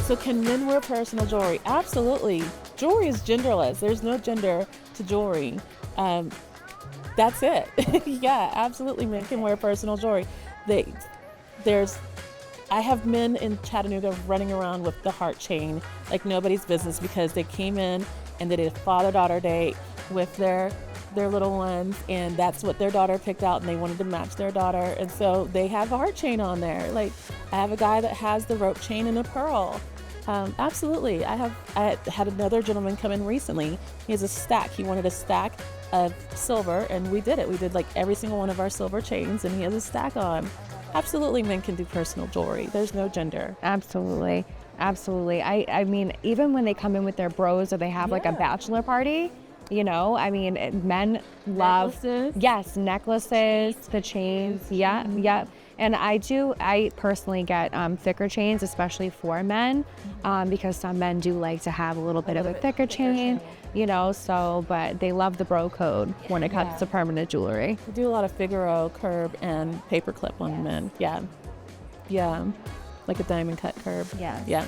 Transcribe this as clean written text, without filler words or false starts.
So can men wear personal jewelry? Absolutely. Jewelry is genderless. There's no gender to jewelry. That's it. Yeah, absolutely. Men can wear personal jewelry. I have men in Chattanooga running around with the heart chain like nobody's business because they came in and they did a father-daughter date with their little ones, and that's what their daughter picked out, and they wanted to match their daughter, and so they have a heart chain on there. Like, I have a guy that has the rope chain and a pearl. Absolutely. I had another gentleman come in recently. He has a stack. He wanted a stack of silver, and we did it. We did like every single one of our silver chains, and he has a stack on. Absolutely, men can do personal jewelry. There's no gender. Absolutely. Absolutely. I mean, even when they come in with their bros or they have like a bachelor party, you know, I mean, men love, necklaces, the chains. Yeah. And I personally get thicker chains, especially for men, because some men do like to have a little bit of a thicker chain, you know, but they love the bro code when it comes to permanent jewelry. We do a lot of Figaro, curb, and paper clip on men. Yeah. Like a diamond cut curb. Yeah. Yeah.